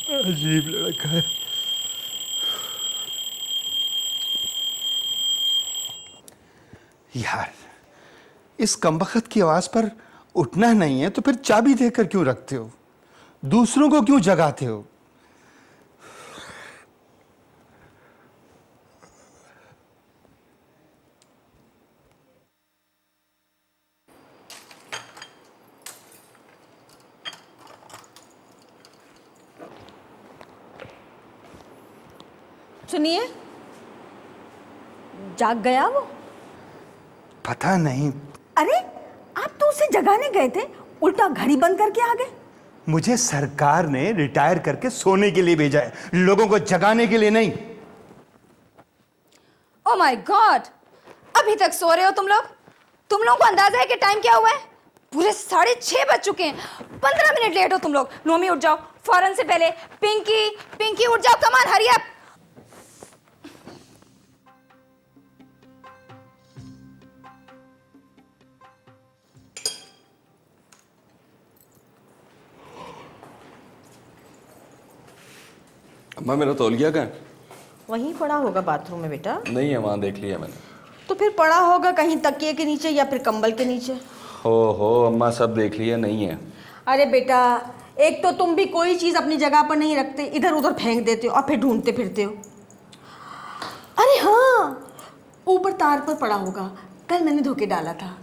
अजीब लड़का है। यार, इस कमबख्त की आवाज पर उठना नहीं है तो फिर चाबी देकर क्यों रखते हो? दूसरों को क्यों जगाते हो? सुनिए, जाग गया वो? पता नहीं। अरे, आप तो उसे जगाने गए थे, उल्टा घड़ी बंद करके आ गए। मुझे सरकार ने रिटायर करके सोने के लिए भेजा है, लोगों को जगाने के लिए नहीं। ओह माय गॉड, अभी तक सो रहे हो तुम लोग? तुम लोगों को अंदाजा है कि टाइम क्या हुआ है? पूरे 6:30 बज चुके हैं। 15 मिनट लेट हो तुम लोग। नोमी उठ जाओ फौरन से पहले। पिंकी, पिंकी उठ जाओ, कम ऑन, हरी अप। अम्मा, मेरा तौलिया कहाँ है? वहीं पड़ा होगा बाथरूम में बेटा। नहीं है, वहाँ देख लिया मैंने। तो फिर पड़ा होगा कहीं तकिए के नीचे या फिर कंबल के नीचे। हो अम्मा, सब देख लिया, नहीं है। अरे बेटा, एक तो तुम भी कोई चीज अपनी जगह पर नहीं रखते, इधर उधर फेंक देते हो और फिर ढूंढते फिरते हो। अरे हाँ, ऊपर तार पर पड़ा होगा, कल मैंने धो के डाला था।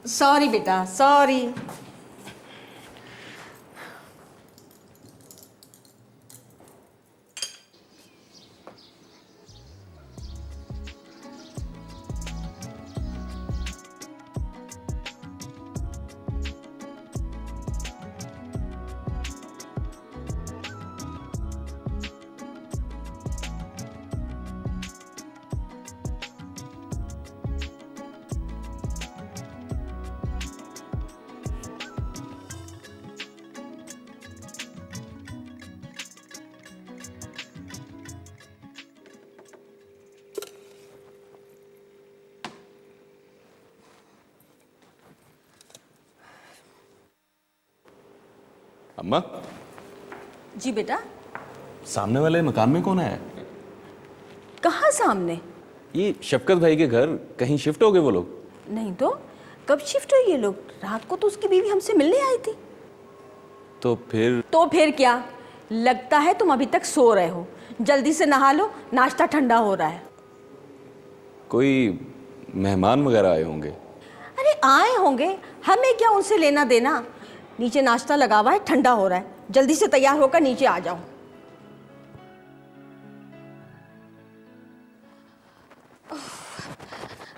सॉरी बेटा, सॉरी। अम्मा, जी बेटा। सामने वाले मकान में कौन है? कहाँ सामने? ये शफकत भाई के घर कहीं शिफ्ट हो गए वो लोग? नहीं तो कब शिफ्ट हुई ये लोग? रात को तो उसकी बीवी हमसे मिलने आई थी। तो फिर क्या? लगता है तुम अभी तक सो रहे हो। जल्दी से नहा लो, नाश्ता ठंडा हो रहा है। कोई मेहमान वगैरह आए होंगे? अरे आए होंगे, हमें क्या उनसे लेना देना। नीचे नाश्ता लगा हुआ है, ठंडा हो रहा है। जल्दी से तैयार होकर नीचे आ जाओ।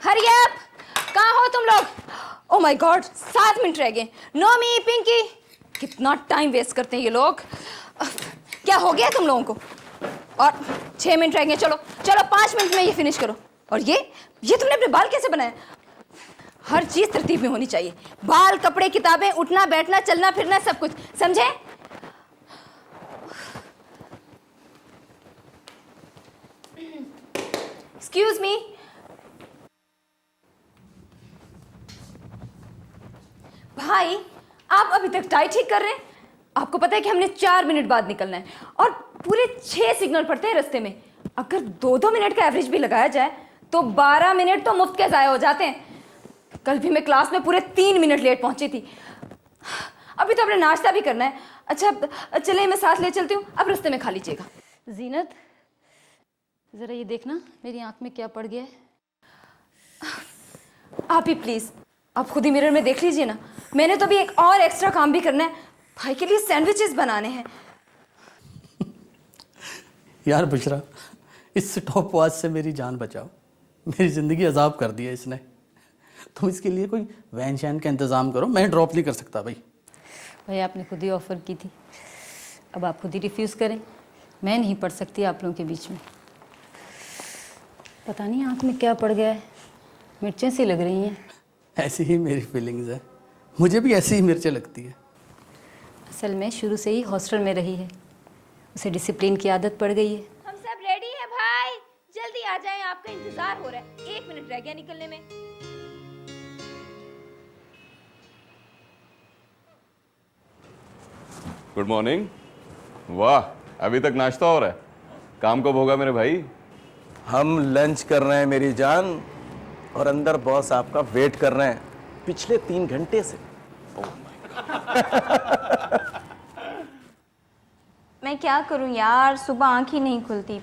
Hurry up! कहाँ हो तुम लोग? ओ माय गॉड, 7 मिनट रह गए। नोमी, पिंकी, कितना टाइम वेस्ट करते हैं ये लोग। क्या हो गया तुम लोगों को? और 6 मिनट रह गए। चलो चलो 5 मिनट में ये फिनिश करो। और ये तुमने अपने बाल कैसे बनाए? हर चीज तरतीब में होनी चाहिए। बाल, कपड़े, किताबें, उठना बैठना, चलना फिरना, सब कुछ, समझे? Excuse me. भाई, आप अभी तक टाई ठीक कर रहे हैं? आपको पता है कि हमने 4 मिनट बाद निकलना है और पूरे 6 सिग्नल पड़ते हैं रास्ते में। अगर 2-2 मिनट का एवरेज भी लगाया जाए तो 12 मिनट तो मुफ्त के ज़ाया हो जाते हैं। कल भी मैं क्लास में पूरे 3 मिनट लेट पहुंची थी। अभी तो अपने नाश्ता भी करना है। अच्छा चलिए, मैं साथ ले चलती हूँ, आप रास्ते में खा लीजिएगा। जीनत, ज़रा ये देखना मेरी आँख में क्या पड़ गया है। आप ही प्लीज़, आप खुद ही मिरर में देख लीजिए ना। मैंने तो भी एक और एक्स्ट्रा काम भी करना है। भाई के लिए सैंडविचेस बनाने हैं। यार बुशरा, इस स्टॉप वॉच से मेरी जान बचाओ। मेरी ज़िंदगी अजाब कर दी है इसने। तुम इसके लिए कोई वैन शैन का इंतज़ाम करो, मैं ड्रॉप नहीं कर सकता भाई। भाई आपने खुद ही ऑफ़र की थी, अब आप खुद ही रिफ्यूज़ करें। मैं नहीं पढ़ सकती आप लोगों के बीच में। पता नहीं आँख में क्या पड़ गया है, मिर्चें सी लग रही हैं। ऐसी ही मेरी फीलिंग्स है, मुझे भी ऐसी ही मिर्चें लगती है। असल में शुरू से ही हॉस्टल में रही है, उसे डिसिप्लिन की आदत पड़ गई है। हम सब रेडी हैं भाई, जल्दी आ जाएं, आपका इंतजार हो रहा है। 1 मिनट रह गया निकलने में। Good morning. वाह, अभी तक नाश्ता हो रहा है। काम कब होगा मेरे भाई? हम लंच कर रहे हैं मेरी जान, और अंदर बॉस आपका वेट कर रहे हैं पिछले 3 घंटे से। मैं क्या करूं यार, सुबह आँख ही नहीं खुलती।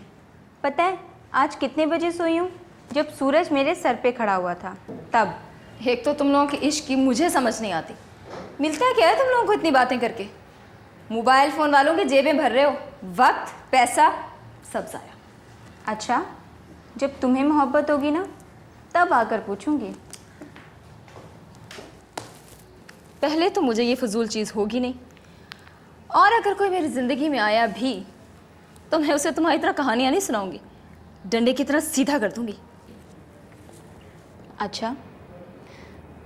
पता है आज कितने बजे सोई हूँ? जब सूरज मेरे सर पे खड़ा हुआ था तब। एक तो तुम लोगों की इश्क की मुझे समझ नहीं आती। मिलता क्या है तुम लोगों को इतनी बातें करके? मोबाइल फ़ोन वालों की जेबें भर रहे हो, वक्त पैसा सब ज़ाया। अच्छा, जब तुम्हें मोहब्बत होगी ना तब आकर पूछूंगी। पहले तो मुझे ये फजूल चीज़ होगी नहीं, और अगर कोई मेरी ज़िंदगी में आया भी तो मैं उसे तुम्हारी तरह कहानियाँ नहीं सुनाऊंगी, डंडे की तरह सीधा कर दूंगी। अच्छा,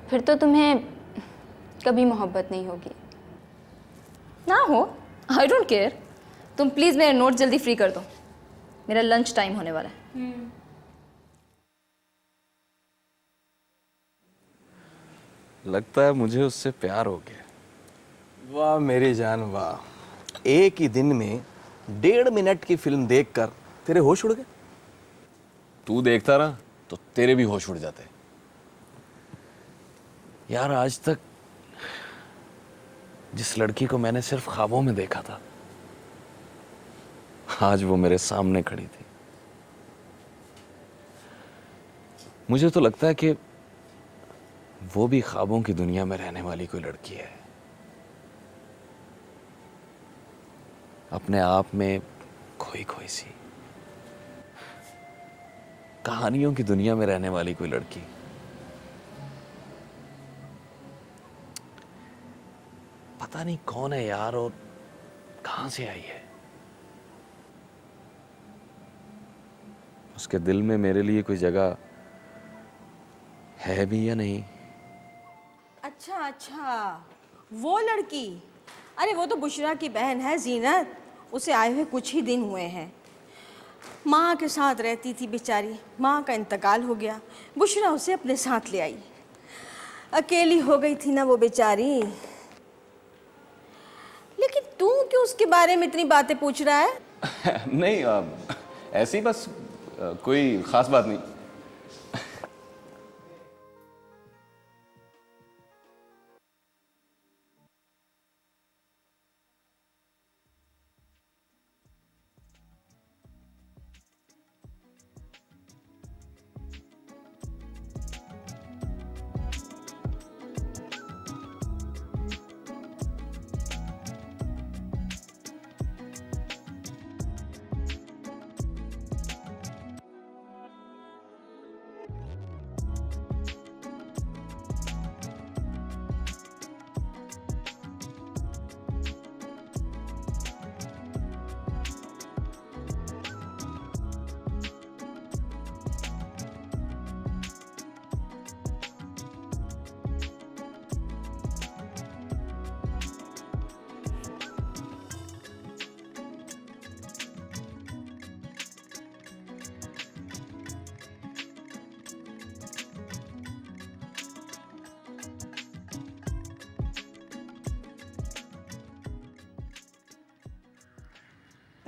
फिर तो तुम्हें कभी मोहब्बत नहीं होगी। ना हो, आई डोंट केयर। तुम प्लीज़ मेरे नोट जल्दी फ्री कर दो, मेरा लंच टाइम होने वाला है। लगता है मुझे उससे प्यार हो गया। वाह मेरी जान वाह, एक ही दिन में 1.5 मिनट की फिल्म देखकर तेरे होश उड़ गए। तू देखता रहा तो तेरे भी होश उड़ जाते। यार, आज तक जिस लड़की को मैंने सिर्फ ख्वाबों में देखा था, आज वो मेरे सामने खड़ी थी। मुझे तो लगता है कि वो भी ख्वाबों की दुनिया में रहने वाली कोई लड़की है, अपने आप में खोई खोई सी, कहानियों की दुनिया में रहने वाली कोई लड़की। पता नहीं कौन है यार, और कहां से आई है। उसके दिल में मेरे लिए कोई जगह है भी या नहीं। अच्छा अच्छा, वो लड़की। अरे वो तो बुशरा की बहन है जीनत, उसे आए हुए कुछ ही दिन हुए हैं। माँ के साथ रहती थी बेचारी, माँ का इंतकाल हो गया, बुशरा उसे अपने साथ ले आई। अकेली हो गई थी ना वो बेचारी। लेकिन तू क्यों उसके बारे में इतनी बातें पूछ रहा है? नहीं, ऐसी बस कोई खास बात नहीं।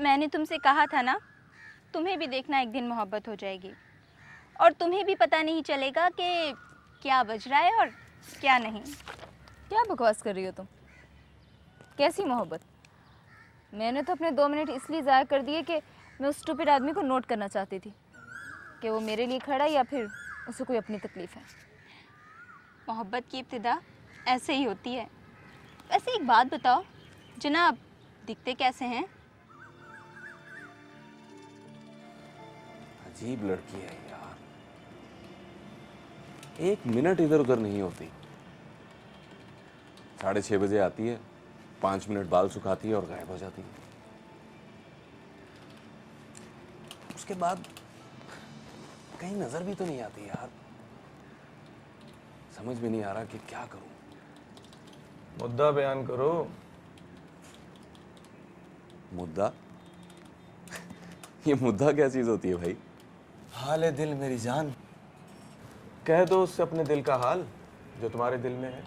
मैंने तुमसे कहा था ना, तुम्हें भी देखना एक दिन मोहब्बत हो जाएगी और तुम्हें भी पता नहीं चलेगा कि क्या बज रहा है और क्या नहीं। क्या बकवास कर रही हो तुम? कैसी मोहब्बत? मैंने तो अपने 2 मिनट इसलिए ज़ाया कर दिए कि मैं उस स्टूपिड आदमी को नोट करना चाहती थी कि वो मेरे लिए खड़ा है या फिर उसे कोई अपनी तकलीफ़ है। मोहब्बत की इब्तिदा ऐसे ही होती है। वैसे एक बात बताओ जनाब, दिखते कैसे हैं? अजीब लड़की है यार, 1 मिनट इधर उधर नहीं होती। 6:30 बजे आती है, 5 मिनट बाल सुखाती है और गायब हो जाती है। उसके बाद कहीं नजर भी तो नहीं आती यार। समझ में नहीं आ रहा कि क्या करूं। मुद्दा बयान करो। मुद्दा? ये मुद्दा क्या चीज होती है भाई? हाल है दिल मेरी जान, कह दो उससे अपने दिल का हाल जो तुम्हारे दिल में है।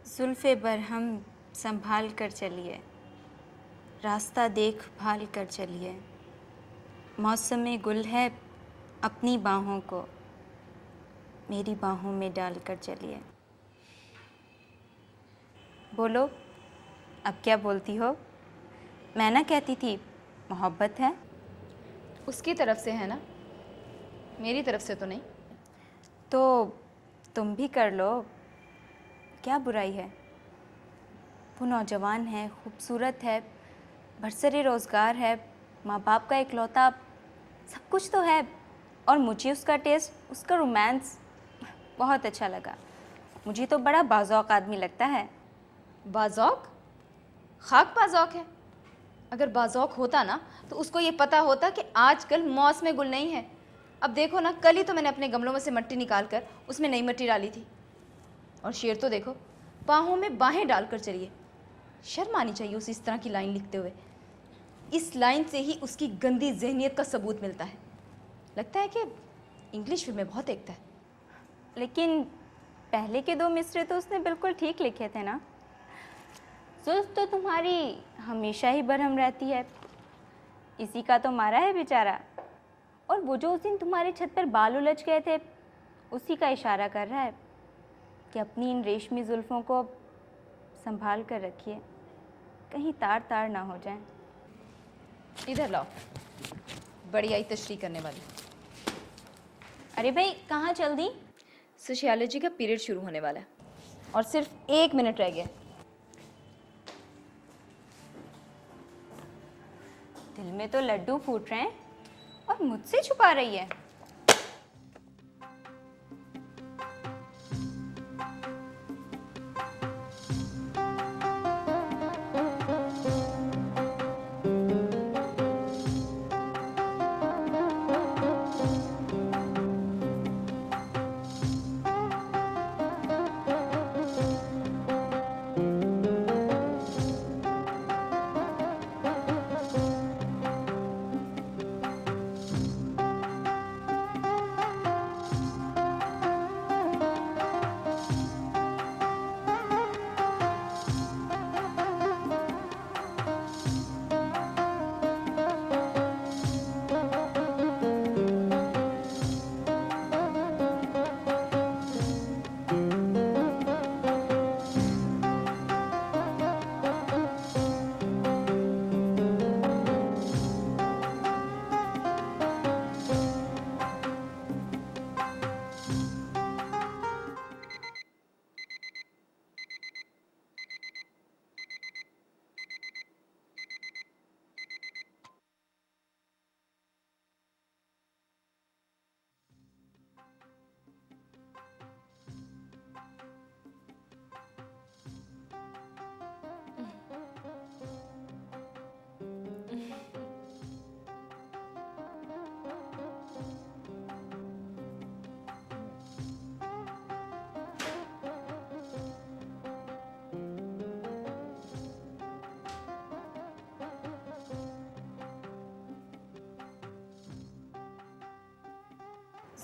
जुल्फ़े बरहम संभाल कर चलिए, रास्ता देख भाल कर चलिए। मौसम गुल है अपनी बाहों को मेरी बाहों में डाल कर चलिए। बोलो अब क्या बोलती हो? मैं ना कहती थी मोहब्बत है। उसकी तरफ से है ना, मेरी तरफ से तो नहीं। तो तुम भी कर लो, क्या बुराई है? वो नौजवान है, खूबसूरत है, बरसरे रोज़गार है, माँ बाप का इकलौता, सब कुछ तो है। और मुझे उसका टेस्ट, उसका रोमांस बहुत अच्छा लगा। मुझे तो बड़ा बाज़ौक़ आदमी लगता है। बाज़ौक़? खाक बाज़ौक़ है। अगर बाज़ौक़ होता ना तो उसको ये पता होता कि आजकल मौसम गुल नहीं है। अब देखो ना, कल ही तो मैंने अपने गमलों में से मिट्टी निकाल कर उसमें नई मिट्टी डाली थी। और शेर तो देखो, बाहों में बाहें डालकर चलिए। शर्म आनी चाहिए उसे इस तरह की लाइन लिखते हुए। इस लाइन से ही उसकी गंदी जहनियत का सबूत मिलता है। लगता है कि इंग्लिश फिल्में बहुत देखता है। लेकिन पहले के 2 मिसरे तो उसने बिल्कुल ठीक लिखे थे ना। जुल्फ तो तुम्हारी हमेशा ही बरहम रहती है, इसी का तो मारा है बेचारा। और वो जो उस दिन तुम्हारे छत पर बाल उलझ गए थे, उसी का इशारा कर रहा है कि अपनी इन रेशमी जुल्फ़ों को संभाल कर रखिए, कहीं तार तार ना हो जाएं। इधर लाओ, बड़ी आई तशरीह करने वाली। अरे भाई कहाँ चल दी? सोशियोलॉजी का पीरियड शुरू होने वाला है और सिर्फ 1 मिनट रह गया। दिल में तो लड्डू फूट रहे हैं और मुझसे छुपा रही है।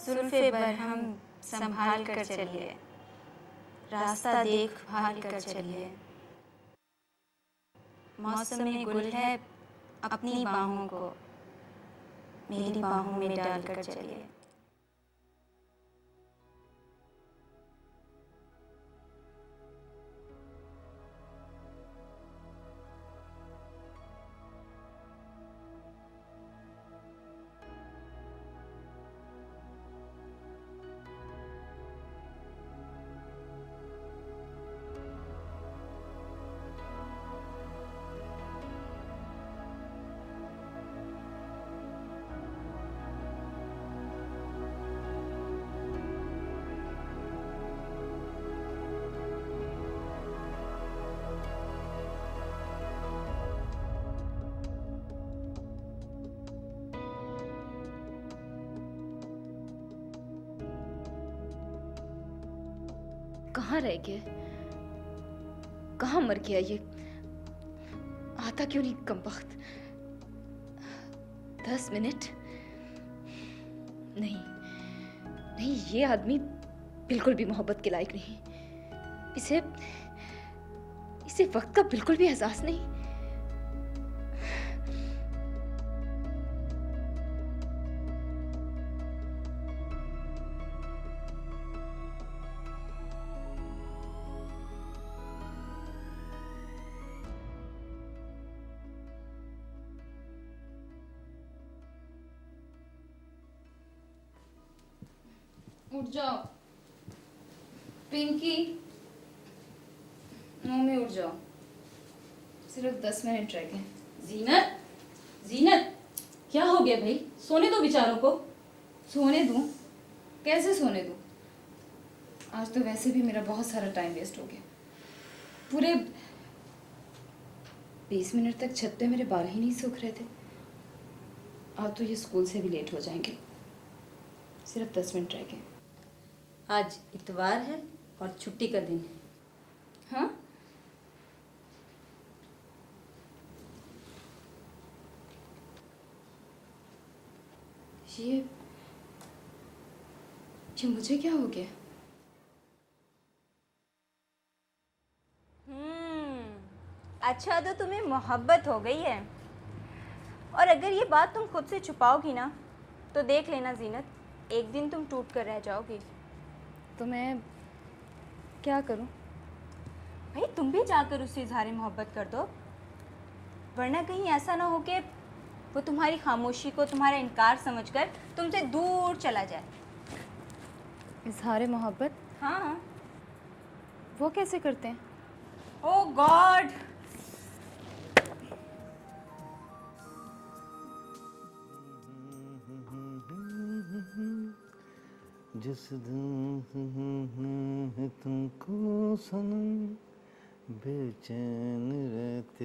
जुल्फे बरहम संभाल कर चलिए, रास्ता देख भाल कर चलिए। मौसम में गुल है अपनी बाहों को मेरी बाहों में डाल कर चलिए। कहाँ रह गया? कहाँ मर गया ये? आता क्यों नहीं कमबख्त? 10 मिनट? नहीं नहीं, ये आदमी बिल्कुल भी मोहब्बत के लायक नहीं। इसे वक्त का बिल्कुल भी एहसास नहीं। उठ जाओ पिंकी, मम्मी उठ जाओ, सिर्फ 10 मिनट रह गए। जीनत, जीनत, क्या हो गया भाई? सोने दो बेचारों को। सोने दूं? कैसे सोने दूं? आज तो वैसे भी मेरा बहुत सारा टाइम वेस्ट हो गया। पूरे 20 मिनट तक छत पे मेरे बाल ही नहीं सूख रहे थे। आज तो ये स्कूल से भी लेट हो जाएंगे। सिर्फ 10 मिनट रह गए। आज इतवार है और छुट्टी का दिन है। हाँ? ये मुझे क्या हो गया? अच्छा, तो तुम्हें मोहब्बत हो गई है। और अगर ये बात तुम खुद से छुपाओगी ना, तो देख लेना जीनत, एक दिन तुम टूट कर रह जाओगी। तो मैं क्या करूं? भाई तुम भी जाकर उससे इजहार मोहब्बत कर दो, वरना कहीं ऐसा ना हो कि वो तुम्हारी खामोशी को तुम्हारा इनकार समझकर तुमसे दूर चला जाए। इजहार मोहब्बत? हाँ। वो कैसे करते हैं? ओह गॉड, जिस दिन है तुमको सनम बेचैन रहते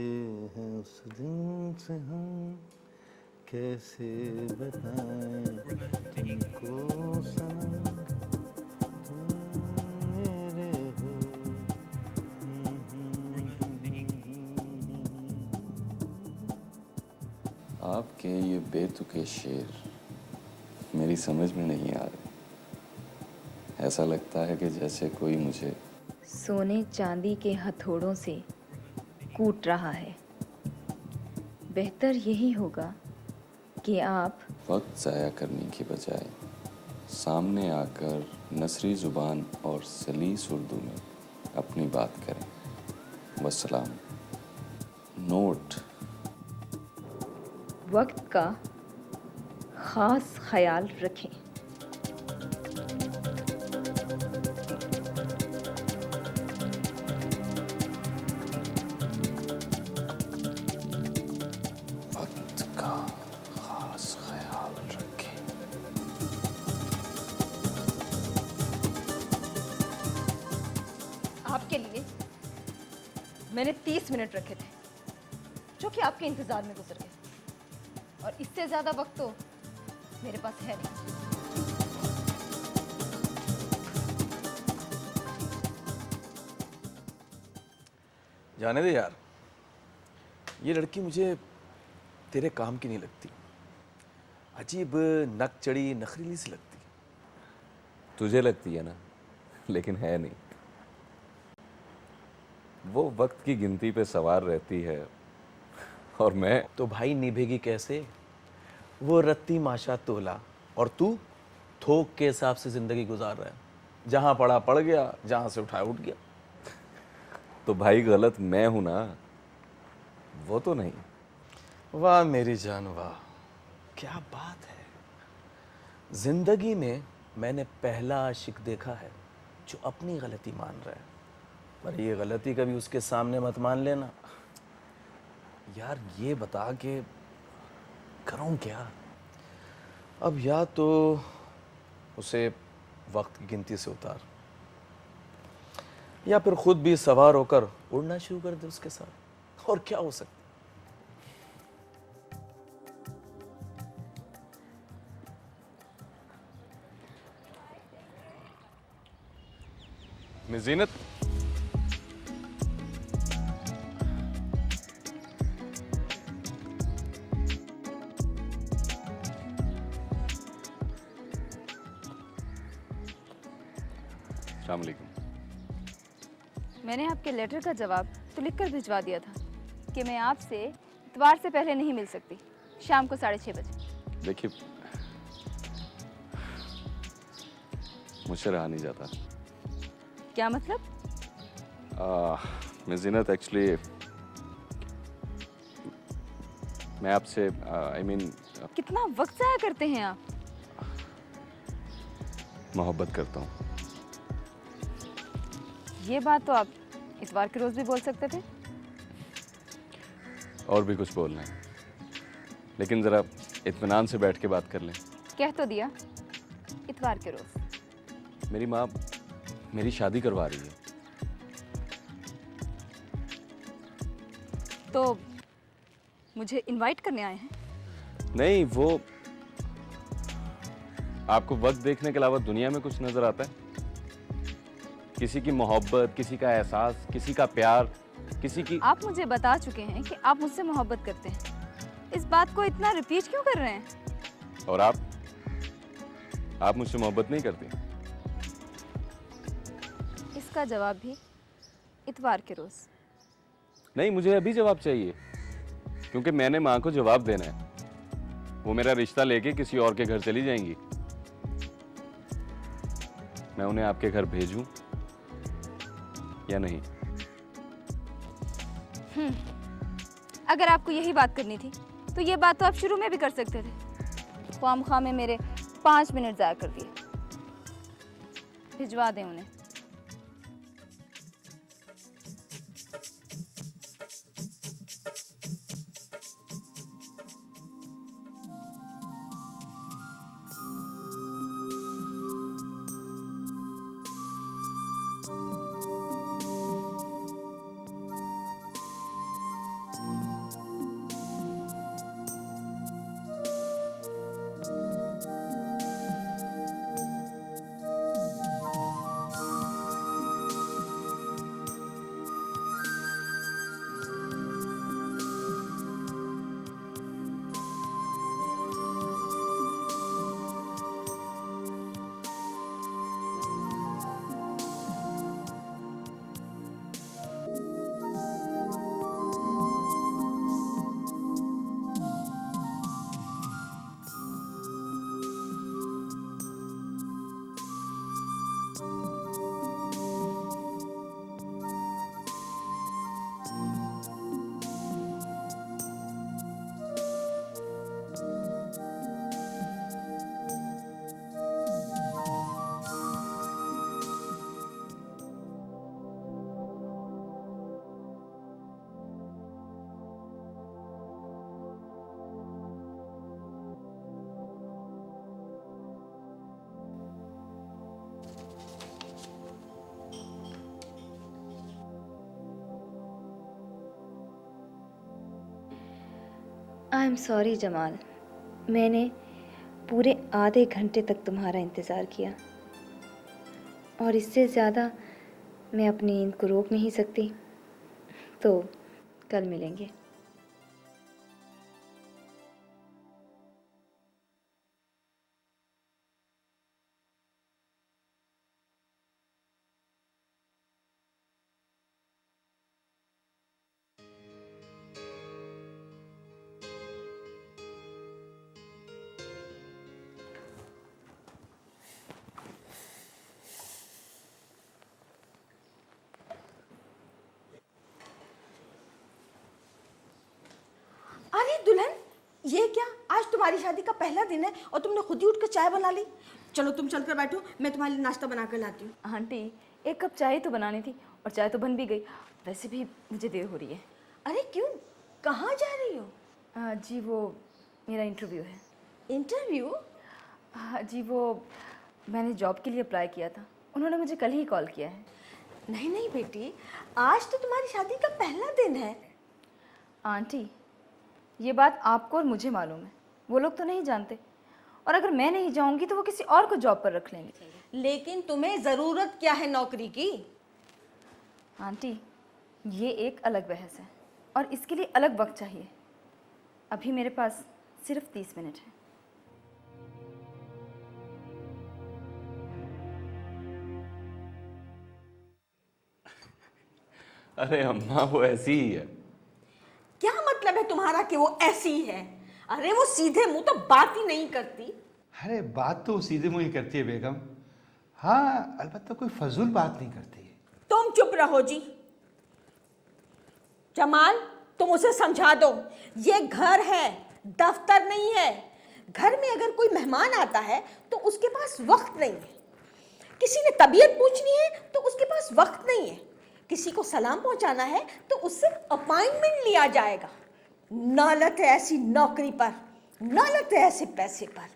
हैं, उस दिन से हम कैसे बताएं तुमको सनम, तुम मेरे हो। आपके ये बेतुके शेर मेरी समझ में नहीं आ रहे। ऐसा लगता है कि जैसे कोई मुझे सोने चांदी के हथौड़ों से कूट रहा है। बेहतर यही होगा कि आप वक्त ज़ाया करने की बजाय सामने आकर नसरी ज़ुबान और सलीस उर्दू में अपनी बात करें। वस्सलाम। नोट, वक्त का ख़ास ख्याल रखें। वक्त का खास ख्याल रखें। आपके लिए मैंने 30 मिनट रखे थे, जो कि आपके इंतजार में गुजर गए, और इससे ज्यादा वक्त तो मेरे पास है नहीं। जाने दे यार, ये लड़की मुझे तेरे काम की नहीं लगती। अजीब नक चढ़ी नखरीली सी लगती। तुझे लगती है ना, लेकिन है नहीं। वो वक्त की गिनती पे सवार रहती है और मैं तो भाई निभेगी कैसे? वो रत्ती माशा तोला और तू थोक के हिसाब से जिंदगी गुजार रहा है। जहां पड़ा पड़ गया, जहां से उठाया उठ गया। तो भाई गलत मैं हूं ना, वो तो नहीं। वाह मेरी जान वाह, क्या बात है। जिंदगी में मैंने पहला आशिक देखा है जो अपनी गलती मान रहा है, पर ये गलती कभी उसके सामने मत मान लेना। यार ये बता के करूं क्या? अब या तो उसे वक्त की गिनती से उतार, या फिर खुद भी सवार होकर उड़ना शुरू कर दे उसके साथ। और क्या हो सकता? मिस जीनत, अस्सलाम वालेकुम। मैंने आपके लेटर का जवाब तो लिखकर भिजवा दिया था कि मैं आपसे इतवार से पहले नहीं मिल सकती, शाम को 6:30 बजे। देखिए, मुझसे रहा नहीं जाता। क्या मतलब? मिस जीनत, एक्चुअली मैं आपसे आई मीन कितना वक्त जाया करते हैं आप। मोहब्बत करता हूँ। ये बात तो आप इतवार के रोज भी बोल सकते थे। और भी कुछ बोलना है, लेकिन ज़रा इत्मीनान से बैठ के बात कर लें। कह तो दिया इतवार के रोज। मेरी माँ मेरी शादी करवा रही है। तो मुझे इनवाइट करने आए हैं? नहीं, वो आपको वक्त देखने के अलावा दुनिया में कुछ नजर आता है? किसी की मोहब्बत, किसी का एहसास, किसी का प्यार, किसी की। आप मुझे बता चुके हैं कि आप मुझसे मोहब्बत करते हैं। इस बात को इतना रिपीट क्यों कर रहे हैं? और आप मुझसे मोहब्बत नहीं करती? इसका जवाब भी इतवार के रोज। नहीं, मुझे अभी जवाब चाहिए, क्योंकि मैंने माँ को जवाब देना है। वो मेरा रिश्ता लेके किसी और के घर चली जाएंगी। मैं उन्हें आपके घर भेजूं या नहीं? अगर आपको यही बात करनी थी तो ये बात तो आप शुरू में भी कर सकते थे। ख्वामख्वाह में मेरे 5 मिनट ज़ाया कर दिए। भिजवा दें उन्हें। आई एम सॉरी जमाल, मैंने पूरे आधे घंटे तक तुम्हारा इंतज़ार किया और इससे ज़्यादा मैं अपनी नींद को रोक नहीं सकती। तो कल मिलेंगे। अरे दुल्हन, ये क्या, आज तुम्हारी शादी का पहला दिन है और तुमने खुद ही उठकर चाय बना ली। चलो तुम चलकर बैठो, मैं तुम्हारे लिए नाश्ता बना कर लाती हूँ। आंटी, एक कप चाय तो बनानी थी और चाय तो बन भी गई। वैसे भी मुझे देर हो रही है। अरे क्यों, कहाँ जा रही हो? जी वो मेरा इंटरव्यू है। इंटरव्यू? हाँ जी, वो मैंने जॉब के लिए अप्लाई किया था, उन्होंने मुझे कल ही कॉल किया है। नहीं नहीं बेटी, आज तो तुम्हारी शादी का पहला दिन है। आंटी, ये बात आपको और मुझे मालूम है, वो लोग तो नहीं जानते। और अगर मैं नहीं जाऊंगी तो वो किसी और को जॉब पर रख लेंगे। लेकिन तुम्हें ज़रूरत क्या है नौकरी की? आंटी, ये एक अलग बहस है और इसके लिए अलग वक्त चाहिए। अभी मेरे पास सिर्फ 30 मिनट है। अरे अम्मा, वो ऐसी ही है। क्या मतलब है तुम्हारा कि वो ऐसी है? अरे वो सीधे मुंह तो बात ही नहीं करती। अरे बात तो सीधे मुंह ही करती है बेगम। हाँ, अलबत्ता कोई फजूल बात नहीं करती है। तुम चुप रहो जी। जमाल, तुम उसे समझा दो, ये घर है, दफ्तर नहीं है। घर में अगर कोई मेहमान आता है तो उसके पास वक्त नहीं है। किसी ने तबीयत पूछनी है तो उसके पास वक्त नहीं है। किसी को सलाम पहुंचाना है तो उससे अपॉइंटमेंट लिया जाएगा। नालत है ऐसी नौकरी पर, नालत है ऐसे पैसे पर।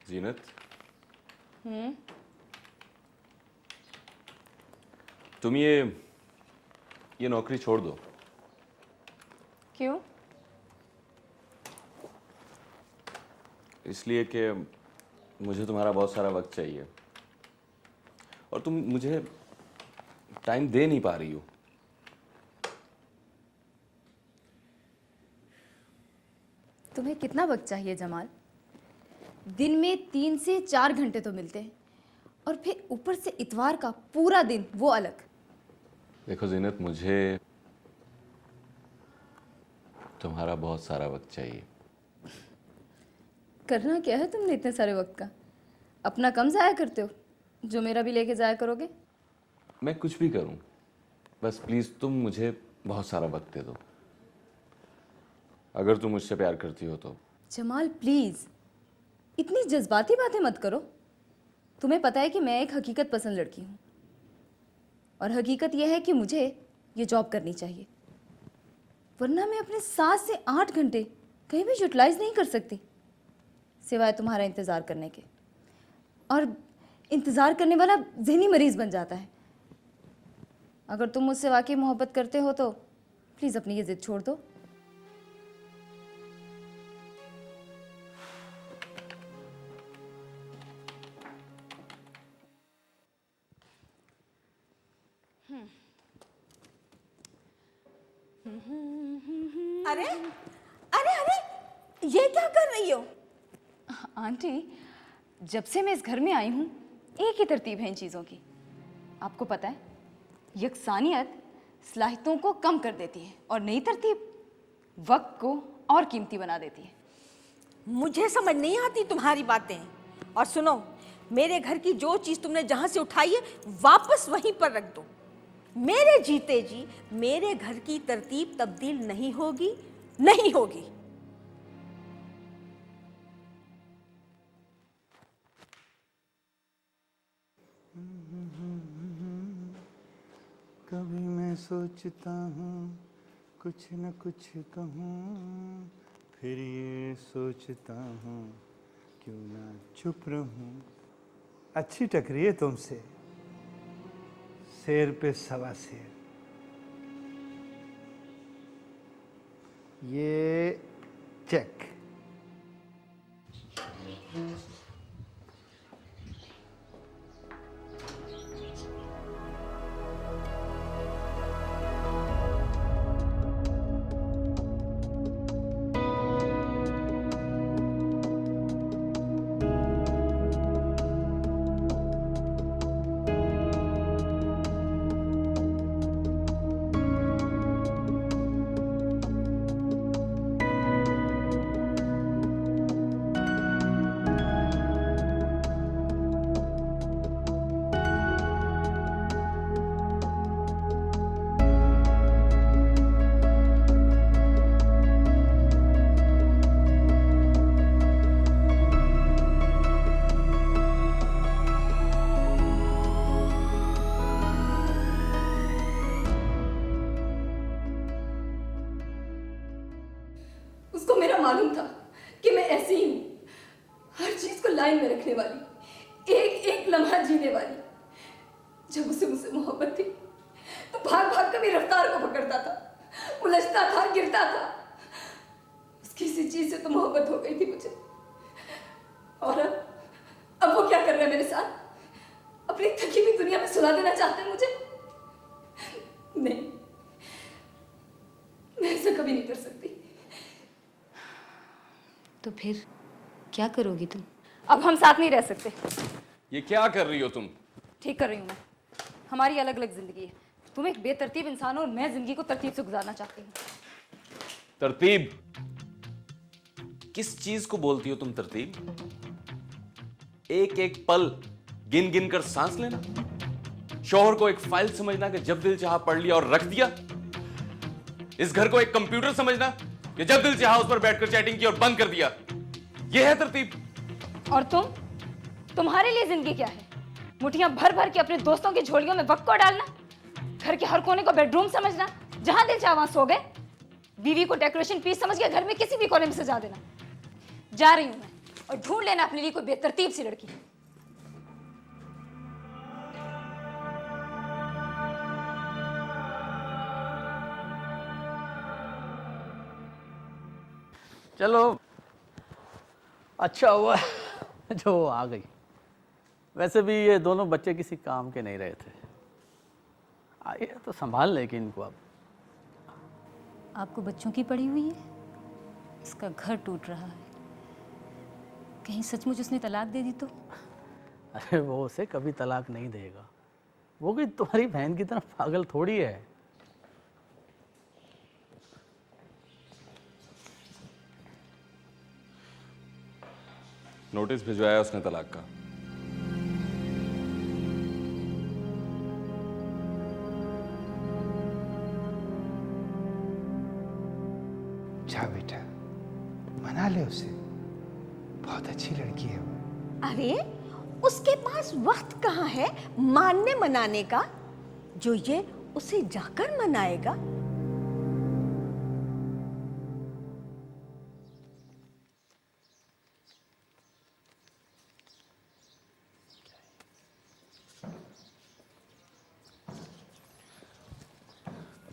जीनत, तुम ये नौकरी छोड़ दो। क्यों? इसलिए कि मुझे तुम्हारा बहुत सारा वक्त चाहिए और तुम मुझे टाइम दे नहीं पा रही हो। तुम्हें कितना वक्त चाहिए जमाल? दिन में 3 से 4 घंटे तो मिलते हैं और फिर ऊपर से इतवार का पूरा दिन, वो अलग। देखो जीनत, मुझे तुम्हारा बहुत सारा वक्त चाहिए। करना क्या है तुमने इतने सारे वक्त का? अपना कम ज़ाया करते हो जो मेरा भी लेके ज़ाया करोगे? मैं कुछ भी करूं, बस प्लीज तुम मुझे बहुत सारा वक्त दे दो, अगर तुम मुझसे प्यार करती हो तो। जमाल प्लीज़, इतनी जज्बाती बातें मत करो। तुम्हें पता है कि मैं एक हकीकत पसंद लड़की हूँ और हकीकत यह है कि मुझे ये जॉब करनी चाहिए, वरना मैं अपने 7 से 8 घंटे कहीं भी यूटिलाइज नहीं कर सकती सिवाय तुम्हारा इंतज़ार करने के। और इंतज़ार करने वाला जहनी मरीज़ बन जाता है। अगर तुम मुझसे वाकई मोहब्बत करते हो तो प्लीज़ अपनी ये ज़िद छोड़ दो। अरे अरे अरे, ये क्या कर रही हो? आंटी, जब से मैं इस घर में आई हूँ एक ही तरतीब है इन चीज़ों की। आपको पता है, यकसानियत सलाहियतों को कम कर देती है और नई तरतीब वक्त को और कीमती बना देती है। मुझे समझ नहीं आती तुम्हारी बातें। और सुनो, मेरे घर की जो चीज़ तुमने जहाँ से उठाई है वापस वहीं पर रख दो। मेरे जीते जी मेरे घर की तरतीब तब्दील नहीं होगी, नहीं होगी। कभी मैं सोचता हूँ कुछ न कुछ कहूँ, फिर ये सोचता हूँ क्यों ना चुप रहूँ। अच्छी टकरी है तुमसे, शेर पे सवा शेर। ये चेक। मालूम था कि मैं ऐसी ही हूँ, हर चीज को लाइन में रखने वाली, एक एक लम्हा जीने वाली। जब उसे मुझसे मोहब्बत थी तो भाग भाग कर मेरी रफ्तार को पकड़ता था, उलझता था, गिरता था। उसकी किसी चीज से तो मोहब्बत हो गई थी मुझे। और अब वो क्या कर रहे हैं मेरे साथ? अपनी थकी हुई दुनिया में सुला देना चाहते हैं मुझे। नहीं, मैं ऐसा कभी नहीं कर सकती। तो फिर क्या करोगी तुम? अब हम साथ नहीं रह सकते। ये क्या कर रही हो तुम? ठीक कर रही हूँ मैं। हमारी अलग अलग जिंदगी है। तुम एक बेतरतीब इंसान हो और मैं जिंदगी को तरतीब से गुजारना चाहती हूँ। तरतीब? किस चीज को बोलती हो तुम तरतीब? एक एक पल गिन गिन कर सांस लेना? शौहर को एक फाइल समझना कि जब दिल चाहा पढ़ लिया और रख दिया? इस घर को एक कंप्यूटर समझना कि जब दिल चाहा उस पर बैठकर चैटिंग की और बंद कर दिया? यह है तरतीब? और तुम्हारे लिए जिंदगी क्या है? मुठियां भर भर के अपने दोस्तों की झोलियों में वक्त को डालना, घर के हर कोने को बेडरूम समझना, जहां दिल चाहा वहां सो गए, बीवी को डेकोरेशन पीस समझ के घर में किसी भी कोने में सजा देना। जा रही हूं मैं, और ढूंढ लेना अपने लिए कोई बेतरतीब सी लड़की। चलो अच्छा हुआ जो वो आ गई। वैसे भी ये दोनों बच्चे किसी काम के नहीं रहे थे। आइए तो संभाल लेगी इनको अब। आपको बच्चों की पड़ी हुई है? इसका घर टूट रहा है। कहीं सचमुच उसने तलाक दे दी तो? अरे वो उसे कभी तलाक नहीं देगा। वो भी तुम्हारी बहन की तरह पागल थोड़ी है। नोटिस भिजवाया उसने तलाक का। जा बेटा, मना ले उसे, बहुत अच्छी लड़की है वो। अरे उसके पास वक्त कहाँ है मानने मनाने का, जो ये उसे जाकर मनाएगा।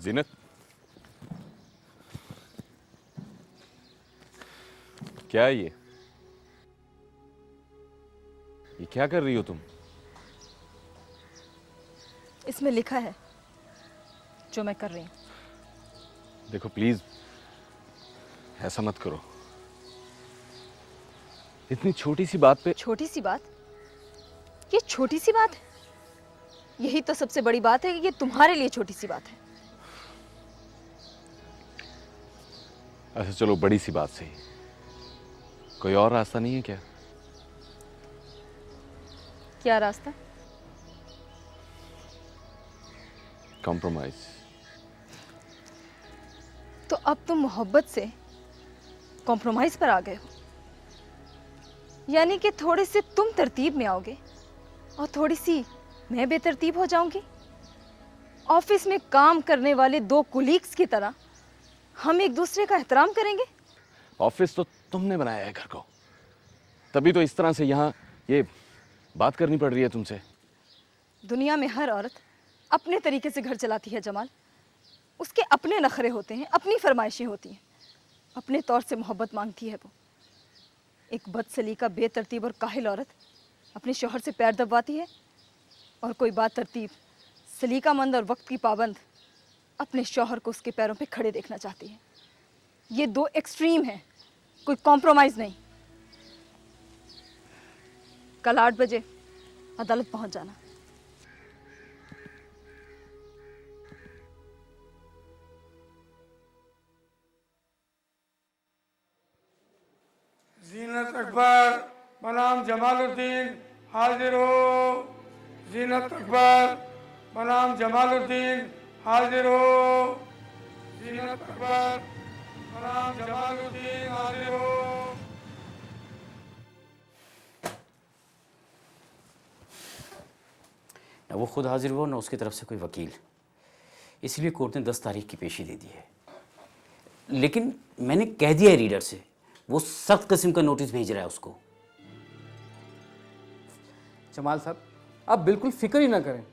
जीनत, क्या है ये क्या कर रही हो तुम? इसमें लिखा है जो मैं कर रही हूं। देखो प्लीज, ऐसा मत करो। इतनी छोटी सी बात पे। छोटी सी बात? ये छोटी सी बात है? यही तो सबसे बड़ी बात है कि ये तुम्हारे लिए छोटी सी बात है। अच्छा चलो, बड़ी सी बात सही, कोई और रास्ता नहीं है क्या? क्या रास्ता? कॉम्प्रोमाइज। तो अब तुम मोहब्बत से कॉम्प्रोमाइज पर आ गए हो, यानी कि थोड़े से तुम तरतीब में आओगे और थोड़ी सी मैं बेतरतीब हो जाऊंगी। ऑफिस में काम करने वाले दो कुलीग्स की तरह हम एक दूसरे का एहतराम करेंगे। ऑफिस तो तुमने बनाया है घर को, तभी तो इस तरह से यहाँ ये बात करनी पड़ रही है तुमसे। दुनिया में हर औरत अपने तरीके से घर चलाती है जमाल। उसके अपने नखरे होते हैं, अपनी फरमाइशें होती हैं, अपने तौर से मोहब्बत मांगती है वो। एक बदसलीका, बेतरतीब और काहिल औरत अपने शौहर से पैर दबवाती है, और कोई बात तरतीब, सलीकामंद और वक्त की पाबंद अपने शौहर को उसके पैरों पे खड़े देखना चाहती है। ये दो एक्सट्रीम हैं, कोई कॉम्प्रोमाइज़ नहीं। कल 8 बजे अदालत पहुंच जाना। जीनत अकबर बनाम जमालुद्दीन हाजिर हो। जीनत अकबर बनाम जमालुद्दीन हाजिर हो। जीनत अकबर बनाम जमालुद्दीन हाजिर हो। ना वो खुद हाजिर हुआ, ना उसकी तरफ से कोई वकील, इसलिए कोर्ट ने 10 तारीख की पेशी दे दी है। लेकिन मैंने कह दिया है रीडर से वो सख्त किस्म का नोटिस भेज रहा है उसको। जमाल साहब, आप बिल्कुल फिक्र ही ना करें।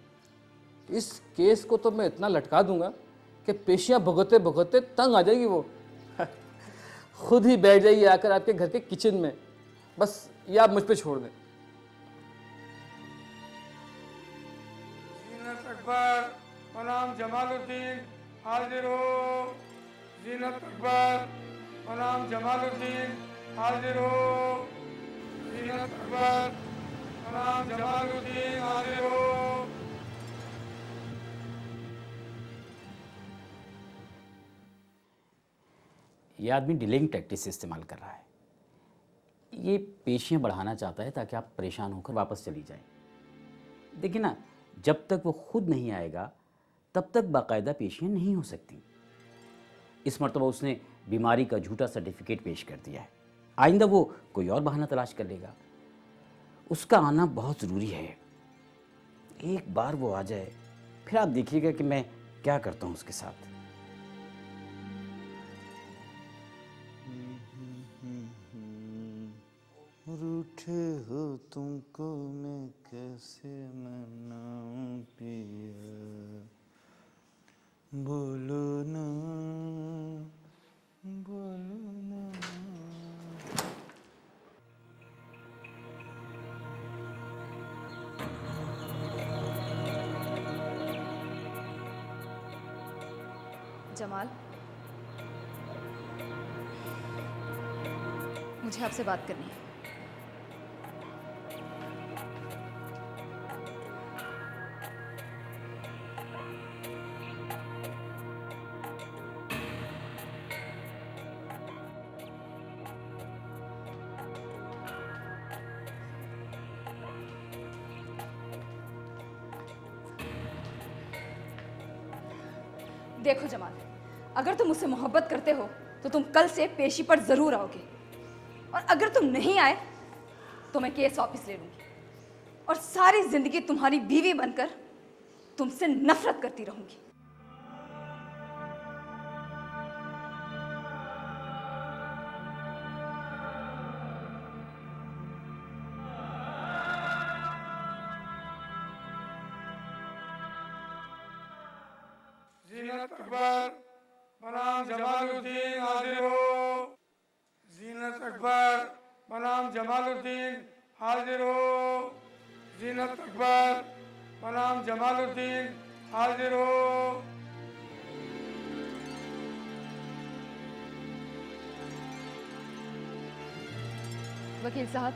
इस केस को तो मैं इतना लटका दूंगा कि पेशियां भुगतते भुगतते तंग आ जाएगी वो। खुद ही बैठ जाएगी आकर आपके घर के किचन में। बस ये आप मुझ पे छोड़ दें। जीनत अकबर बनाम जमालुद्दीन हाजिर हो। जीनत अकबर बनाम जमालुद्दीन हाजिर हो। जीनत अकबर बनाम जमालुद्दीन हाजिर हो। ये आदमी डिलेइंग टैक्टिक्स इस्तेमाल कर रहा है। ये पेशियां बढ़ाना चाहता है ताकि आप परेशान होकर वापस चली जाएं। देखिए ना, जब तक वो खुद नहीं आएगा तब तक बाकायदा पेशियां नहीं हो सकती। इस मरतबा उसने बीमारी का झूठा सर्टिफिकेट पेश कर दिया है। आइंदा वो कोई और बहाना तलाश कर लेगा। उसका आना बहुत ज़रूरी है। एक बार वो आ जाए फिर आप देखिएगा कि मैं क्या करता हूँ उसके साथ। रूठे हो तुमको मैं कैसे मनाऊं पिया, बोलो ना बोलो ना। जमाल, मुझे आपसे बात करनी है। देखो जमाल, अगर तुम मुझसे मोहब्बत करते हो तो तुम कल से पेशी पर जरूर आओगे, और अगर तुम नहीं आए तो मैं केस वापस ले लूंगी और सारी जिंदगी तुम्हारी बीवी बनकर तुमसे नफरत करती रहूंगी। जीनत अकबर बनाम जमालुद्दीन हाजिर हो। जीनत अकबर बनाम जमालुद्दीन हाजिर हो। जीनत अकबर बनाम जमालुद्दीन हाजिर हो। वकील साहब,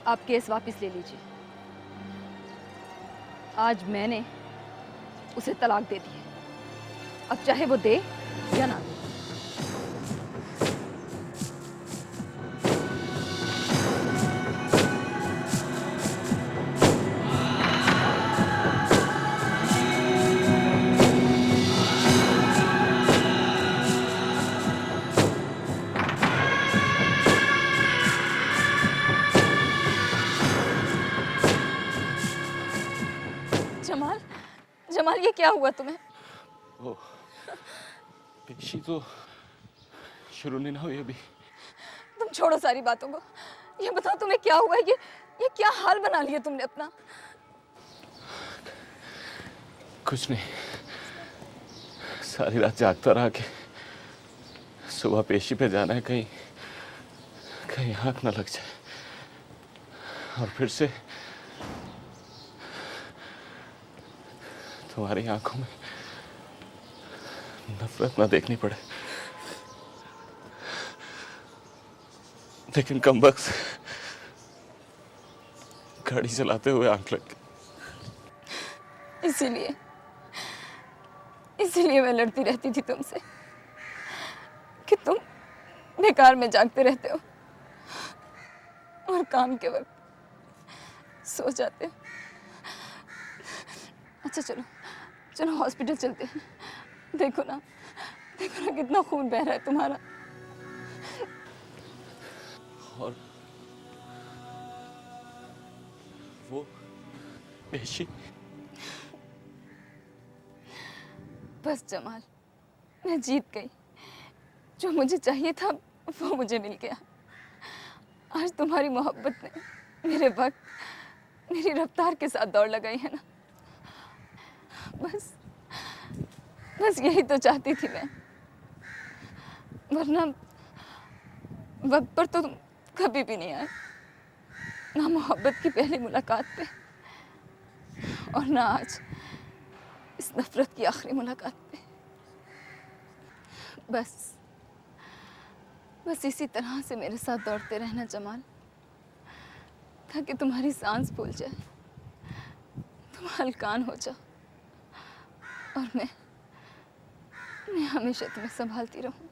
आप केस वापस ले लीजिए। आज मैंने उसे तलाक दे दी है, अब चाहे वो दे या ना दे। जमाल, जमाल, ये क्या हुआ तुम्हें? वो पेशी तो शुरू नहीं ना हुई अभी। तुम छोड़ो सारी बातों को, ये बताओ तुम्हें क्या हुआ है? ये क्या हाल बना लिया तुमने अपना? कुछ नहीं, सारी रात जागता रहा कि सुबह पेशी पे जाना है, कहीं कहीं आँख ना लग जाए, और फिर से तुम्हारी आंखों में नफरत ना देखनी पड़े। लेकिन कमबख्त गाड़ी चलाते हुए आंख लग गई। इसीलिए मैं लड़ती रहती थी तुमसे कि तुम बेकार में जागते रहते हो और काम के वक्त सो जाते हो। अच्छा चलो चलो हॉस्पिटल चलते हैं। देखो ना कितना खून बह रहा है तुम्हारा। और वो पेशी? बस जमाल, मैं जीत गई। जो मुझे चाहिए था वो मुझे मिल गया। आज तुम्हारी मोहब्बत ने मेरे वक्त, मेरी रफ्तार के साथ दौड़ लगाई है ना। बस यही तो चाहती थी मैं, वरना वक्त पर तो तुम कभी भी नहीं आए, ना मोहब्बत की पहली मुलाकात पे और ना आज इस नफरत की आखिरी मुलाकात पे। बस इसी तरह से मेरे साथ दौड़ते रहना जमाल, ताकि तुम्हारी सांस फूल जाए, तुम हलकान हो जाओ और मैं हमेशा तुम्हें संभालती रहूं।